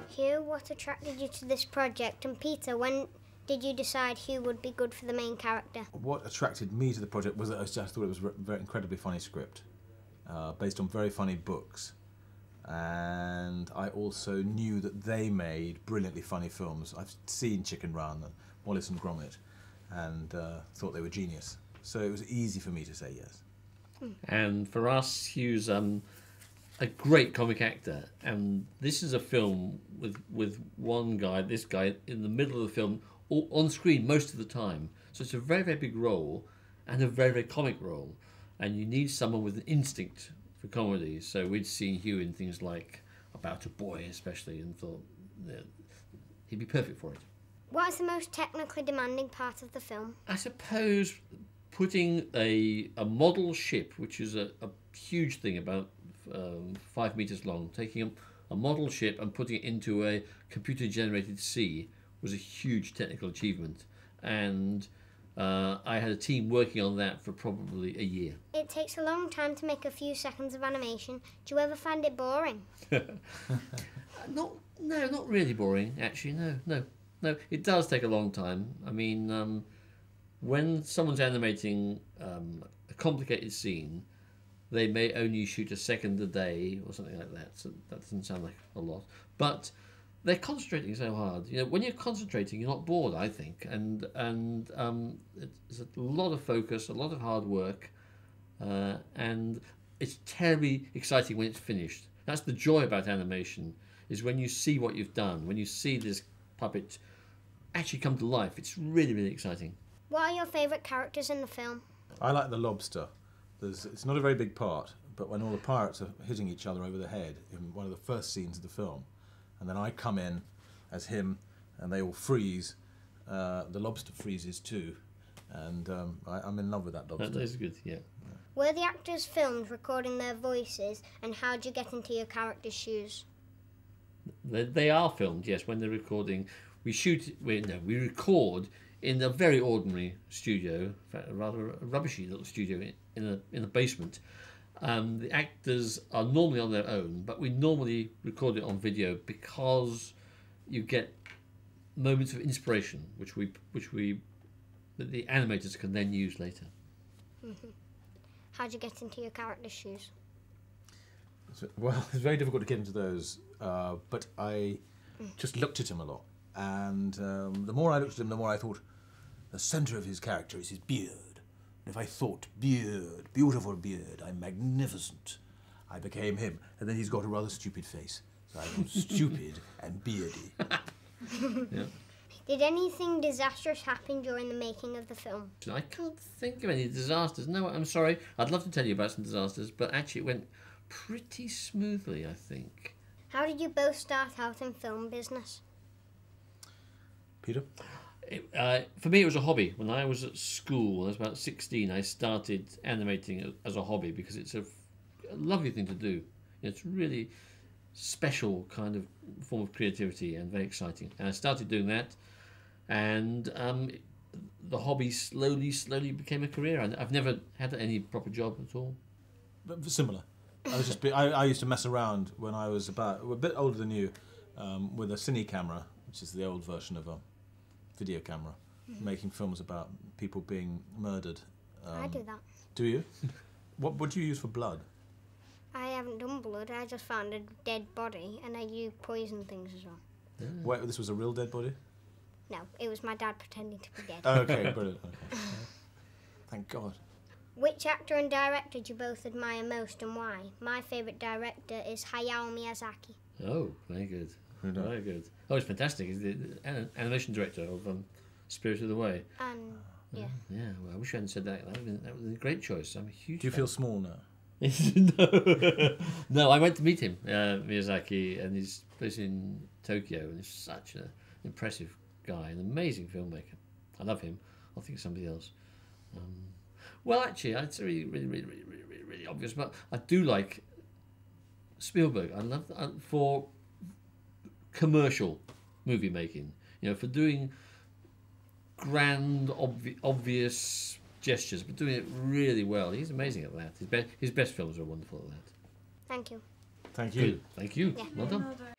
Hugh, what attracted you to this project? And Peter, when did you decide Hugh would be good for the main character? What attracted me to the project was that I just thought it was a very incredibly funny script, based on very funny books. And I also knew that they made brilliantly funny films. I've seen Chicken Run and Wallace and Gromit, and thought they were genius. So it was easy for me to say yes. And for us, Hugh's a great comic actor, and this is a film with one guy, this guy, in the middle of the film, on screen most of the time. So it's a very, very big role, and a very, very comic role. And you need someone with an instinct for comedy. So we'd seen Hugh in things like About a Boy, especially, and thought he'd be perfect for it. What is the most technically demanding part of the film? I suppose putting a model ship, which is a huge thing, about 5 meters long, taking a model ship and putting it into a computer-generated sea was a huge technical achievement. And I had a team working on that for probably a year. It takes a long time to make a few seconds of animation. Do you ever find it boring? No, not really boring, actually. No. It does take a long time. I mean, when someone's animating a complicated scene, they may only shoot a second a day or something like that. So that doesn't sound like a lot, but they're concentrating so hard. You know, when you're concentrating, you're not bored, I think, and it's a lot of focus, a lot of hard work, and it's terribly exciting when it's finished. That's the joy about animation, is when you see what you've done, when you see this puppet actually come to life. It's really, really exciting. What are your favourite characters in the film? I like the lobster. It's not a very big part, but when all the pirates are hitting each other over the head in one of the first scenes of the film, and then I come in as him, and they all freeze, the lobster freezes too, and I'm in love with that lobster. That is good, yeah. Were the actors filmed recording their voices, and how did you get into your character's shoes? They are filmed, yes, when they're recording. We record in a very ordinary studio, in fact, a rather rubbishy little studio in a basement. The actors are normally on their own, but we normally record it on video because you get moments of inspiration, which the animators can then use later. Mm-hmm. How did you get into your character's shoes? Well, it's very difficult to get into those, but I just looked at him a lot. And the more I looked at him, the more I thought the centre of his character is his beard. And if I thought, beard, beautiful beard, I'm magnificent, I became him. And then he's got a rather stupid face. So I'm stupid and beardy. Yeah. Did anything disastrous happen during the making of the film? I can't think of any disasters. No, I'm sorry. I'd love to tell you about some disasters, but actually it went pretty smoothly, I think. How did you both start out in film business? Peter? For me, it was a hobby. When I was at school, I was about 16, I started animating as a hobby because it's a lovely thing to do. It's really special kind of form of creativity and very exciting. And I started doing that, and the hobby slowly became a career. I've never had any proper job at all. But similar. I used to mess around when I was a bit older than you, with a cine camera, which is the old version of a video camera, making films about people being murdered. I do that. Do you? What do you use for blood? I haven't done blood. I just found a dead body, and I use poison things as well. Yeah. Wait, this was a real dead body? No, it was my dad pretending to be dead. Okay, brilliant. Okay. Thank God. Which actor and director do you both admire most, and why? My favourite director is Hayao Miyazaki. Oh, very good. Very good. Oh, it's fantastic. He's the animation director of Spirited Away. Yeah. Yeah, well, I wish I hadn't said that. That would have been a great choice. I'm a huge Do you fan. feel small now? No, I went to meet him, Miyazaki, and he's based in Tokyo, and he's such an impressive guy, an amazing filmmaker. I love him. I'll think of somebody else. Well, actually, it's really obvious, but I do like Spielberg. I love for commercial movie making. You know, for doing grand, obvious gestures, but doing it really well. He's amazing at that. His best films are wonderful at that. Thank you. Thank you. Good. Thank you. Yeah. Well done. Leonardo.